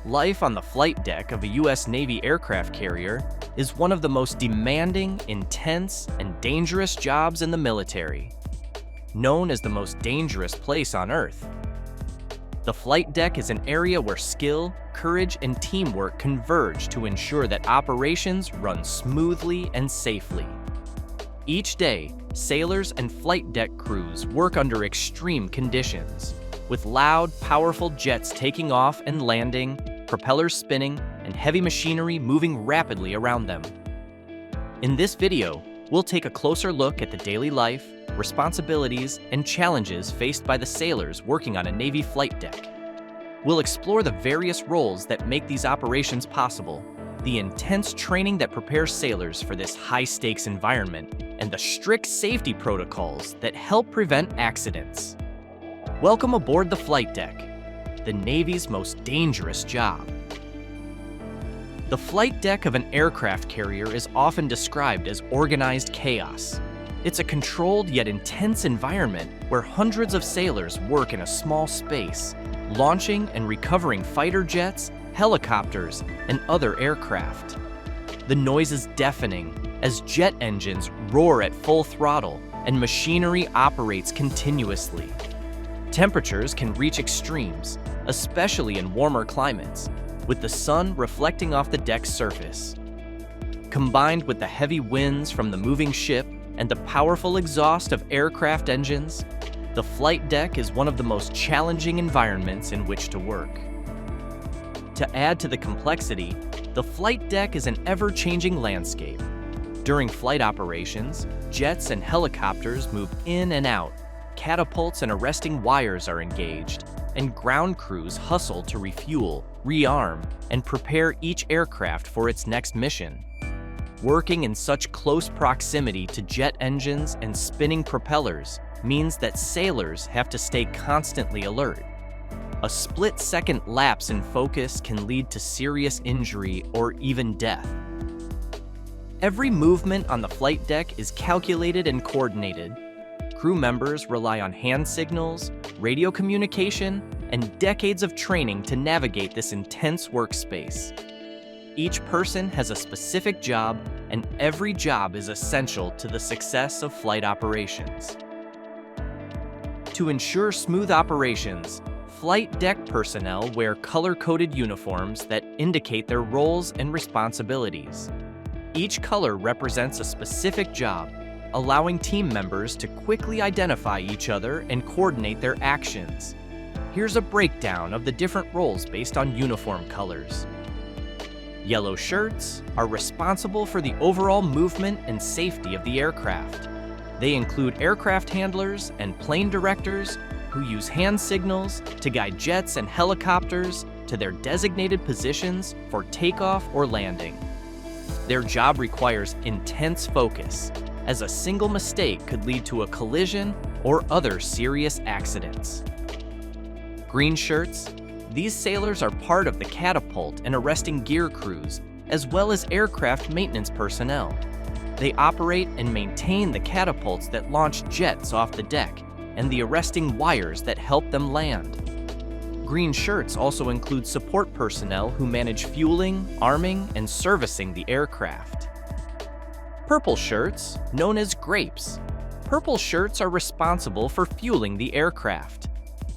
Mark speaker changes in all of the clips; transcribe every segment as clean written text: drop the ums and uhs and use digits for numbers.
Speaker 1: Life on the flight deck of a U.S. Navy aircraft carrier is one of the most demanding, intense, and dangerous jobs in the military. Known as the most dangerous place on Earth, the flight deck is an area where skill, courage, and teamwork converge to ensure that operations run smoothly and safely. Each day, sailors and flight deck crews work under extreme conditions, with loud, powerful jets taking off and landing, propellers spinning, and heavy machinery moving rapidly around them. In this video, we'll take a closer look at the daily life, responsibilities, and challenges faced by the sailors working on a Navy flight deck. We'll explore the various roles that make these operations possible, the intense training that prepares sailors for this high-stakes environment, and the strict safety protocols that help prevent accidents. Welcome aboard the flight deck, the Navy's most dangerous job. The flight deck of an aircraft carrier is often described as organized chaos. It's a controlled yet intense environment where hundreds of sailors work in a small space, launching and recovering fighter jets, helicopters, and other aircraft. The noise is deafening as jet engines roar at full throttle and machinery operates continuously. Temperatures can reach extremes, especially in warmer climates, with the sun reflecting off the deck's surface. Combined with the heavy winds from the moving ship and the powerful exhaust of aircraft engines, the flight deck is one of the most challenging environments in which to work. To add to the complexity, the flight deck is an ever-changing landscape. During flight operations, jets and helicopters move in and out, catapults and arresting wires are engaged, and ground crews hustle to refuel, rearm, and prepare each aircraft for its next mission. Working in such close proximity to jet engines and spinning propellers means that sailors have to stay constantly alert. A split-second lapse in focus can lead to serious injury or even death. Every movement on the flight deck is calculated and coordinated. Crew members rely on hand signals, radio communication, and decades of training to navigate this intense workspace. Each person has a specific job, and every job is essential to the success of flight operations. To ensure smooth operations, flight deck personnel wear color-coded uniforms that indicate their roles and responsibilities. Each color represents a specific job, allowing team members to quickly identify each other and coordinate their actions. Here's a breakdown of the different roles based on uniform colors. Yellow shirts are responsible for the overall movement and safety of the aircraft. They include aircraft handlers and plane directors who use hand signals to guide jets and helicopters to their designated positions for takeoff or landing. Their job requires intense focus, as a single mistake could lead to a collision or other serious accidents. Green shirts. These sailors are part of the catapult and arresting gear crews, as well as aircraft maintenance personnel. They operate and maintain the catapults that launch jets off the deck and the arresting wires that help them land. Green shirts also include support personnel who manage fueling, arming, and servicing the aircraft. Purple shirts, known as grapes. Purple shirts are responsible for fueling the aircraft.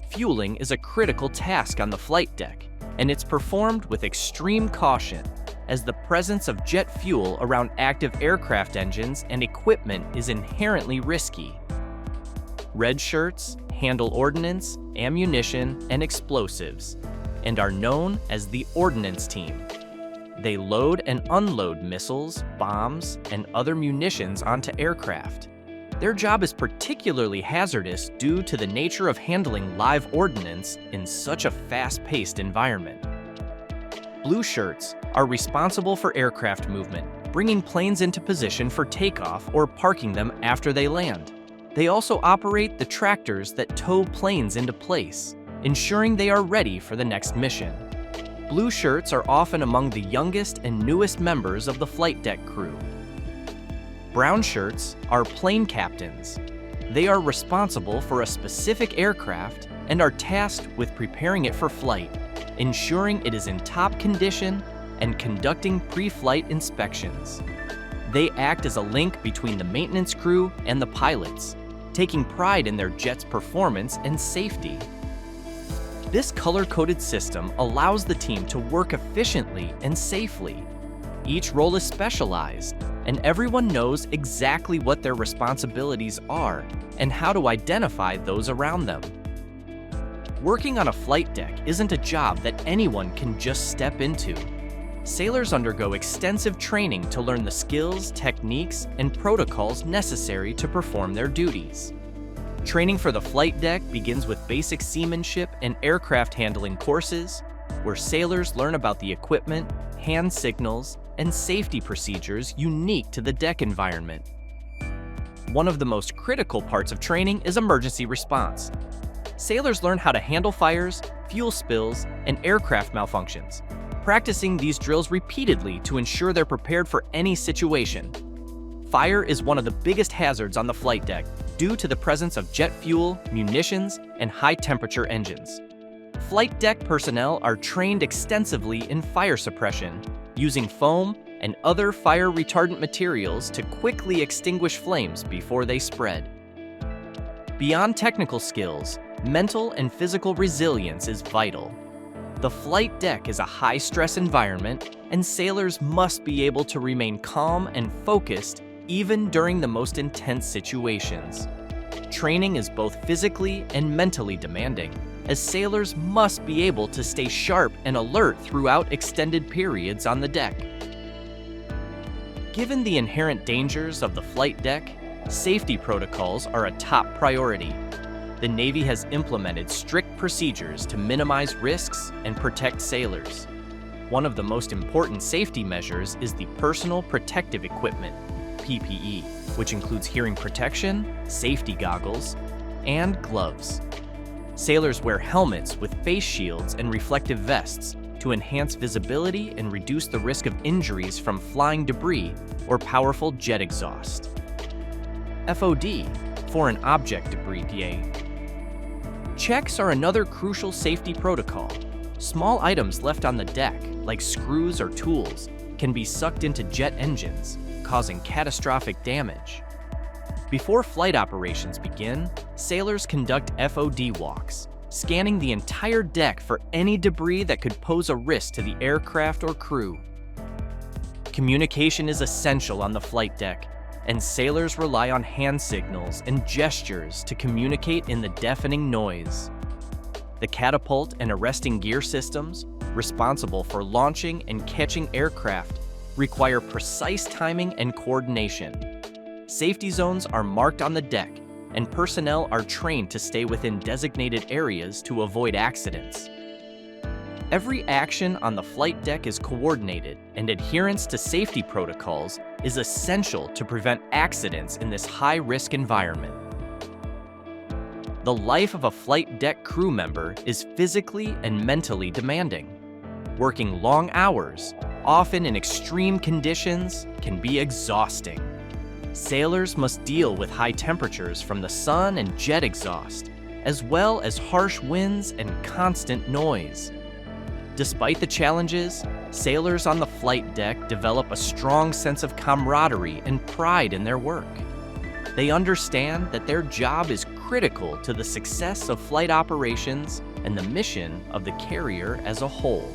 Speaker 1: Fueling is a critical task on the flight deck, and it's performed with extreme caution, as the presence of jet fuel around active aircraft engines and equipment is inherently risky. Red shirts handle ordnance, ammunition, and explosives, and are known as the ordnance team. They load and unload missiles, bombs, and other munitions onto aircraft. Their job is particularly hazardous due to the nature of handling live ordnance in such a fast-paced environment. Blue shirts are responsible for aircraft movement, bringing planes into position for takeoff or parking them after they land. They also operate the tractors that tow planes into place, ensuring they are ready for the next mission. Blue shirts are often among the youngest and newest members of the flight deck crew. Brown shirts are plane captains. They are responsible for a specific aircraft and are tasked with preparing it for flight, ensuring it is in top condition and conducting pre-flight inspections. They act as a link between the maintenance crew and the pilots, taking pride in their jet's performance and safety. This color-coded system allows the team to work efficiently and safely. Each role is specialized, and everyone knows exactly what their responsibilities are and how to identify those around them. Working on a flight deck isn't a job that anyone can just step into. Sailors undergo extensive training to learn the skills, techniques, and protocols necessary to perform their duties. Training for the flight deck begins with basic seamanship and aircraft handling courses, where sailors learn about the equipment, hand signals, and safety procedures unique to the deck environment. One of the most critical parts of training is emergency response. Sailors learn how to handle fires, fuel spills, and aircraft malfunctions, practicing these drills repeatedly to ensure they're prepared for any situation. Fire is one of the biggest hazards on the flight deck due to the presence of jet fuel, munitions, and high-temperature engines. Flight deck personnel are trained extensively in fire suppression, using foam and other fire-retardant materials to quickly extinguish flames before they spread. Beyond technical skills, mental and physical resilience is vital. The flight deck is a high-stress environment, and sailors must be able to remain calm and focused even during the most intense situations. Training is both physically and mentally demanding, as sailors must be able to stay sharp and alert throughout extended periods on the deck. Given the inherent dangers of the flight deck, safety protocols are a top priority. The Navy has implemented strict procedures to minimize risks and protect sailors. One of the most important safety measures is the personal protective equipment, PPE, which includes hearing protection, safety goggles, and gloves. Sailors wear helmets with face shields and reflective vests to enhance visibility and reduce the risk of injuries from flying debris or powerful jet exhaust. FOD, foreign object debris. Checks are another crucial safety protocol. Small items left on the deck, like screws or tools, can be sucked into jet engines, causing catastrophic damage. Before flight operations begin, sailors conduct FOD walks, scanning the entire deck for any debris that could pose a risk to the aircraft or crew. Communication is essential on the flight deck, and sailors rely on hand signals and gestures to communicate in the deafening noise. The catapult and arresting gear systems, responsible for launching and catching aircraft, require precise timing and coordination. Safety zones are marked on the deck, and personnel are trained to stay within designated areas to avoid accidents. Every action on the flight deck is coordinated, and adherence to safety protocols is essential to prevent accidents in this high-risk environment. The life of a flight deck crew member is physically and mentally demanding. Working long hours, often in extreme conditions, can be exhausting. Sailors must deal with high temperatures from the sun and jet exhaust, as well as harsh winds and constant noise. Despite the challenges, sailors on the flight deck develop a strong sense of camaraderie and pride in their work. They understand that their job is critical to the success of flight operations and the mission of the carrier as a whole.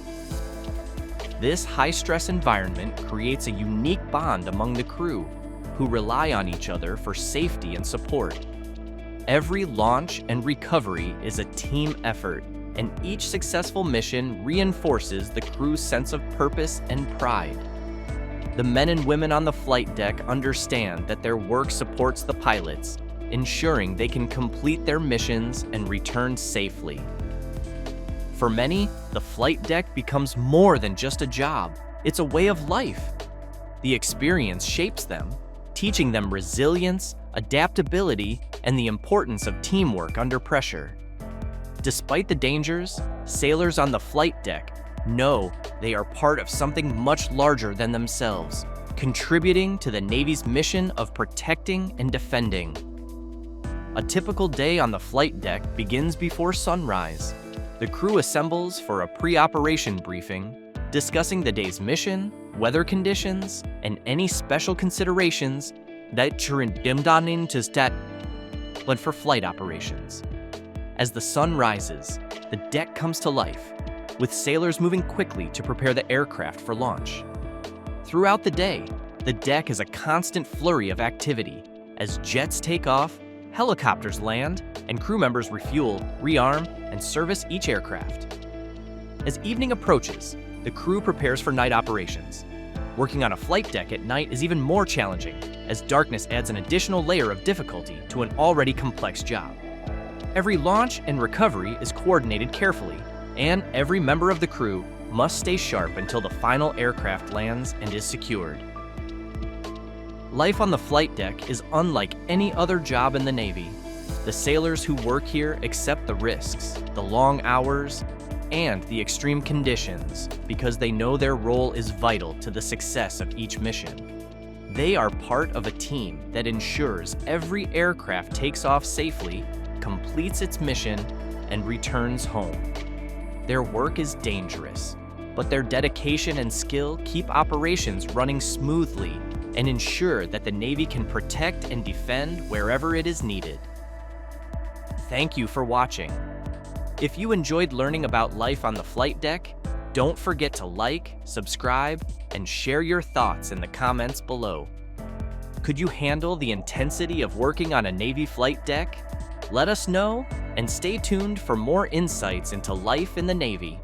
Speaker 1: This high-stress environment creates a unique bond among the crew, who rely on each other for safety and support. Every launch and recovery is a team effort, and each successful mission reinforces the crew's sense of purpose and pride. The men and women on the flight deck understand that their work supports the pilots, ensuring they can complete their missions and return safely. For many, the flight deck becomes more than just a job. It's a way of life. The experience shapes them, teaching them resilience, adaptability, and the importance of teamwork under pressure. Despite the dangers, sailors on the flight deck know they are part of something much larger than themselves, contributing to the Navy's mission of protecting and defending. A typical day on the flight deck begins before sunrise. The The crew assembles for a pre-operation briefing, discussing the day's mission, weather conditions, and any special considerations that dimdanin to stat for flight operations. As the sun rises, the deck comes to life, with sailors moving quickly to prepare the aircraft for launch. Throughout the day, the deck is a constant flurry of activity as jets take off, helicopters land, and crew members refuel, rearm, and service each aircraft. As evening approaches, the crew prepares for night operations. Working on a flight deck at night is even more challenging, as darkness adds an additional layer of difficulty to an already complex job. Every launch and recovery is coordinated carefully, and every member of the crew must stay sharp until the final aircraft lands and is secured. Life on the flight deck is unlike any other job in the Navy. The sailors who work here accept the risks, the long hours, and the extreme conditions because they know their role is vital to the success of each mission. They are part of a team that ensures every aircraft takes off safely, completes its mission, and returns home. Their work is dangerous, but their dedication and skill keep operations running smoothly and ensure that the Navy can protect and defend wherever it is needed. Thank you for watching. If you enjoyed learning about life on the flight deck, don't forget to like, subscribe, and share your thoughts in the comments below. Could you handle the intensity of working on a Navy flight deck? Let us know, and stay tuned for more insights into life in the Navy.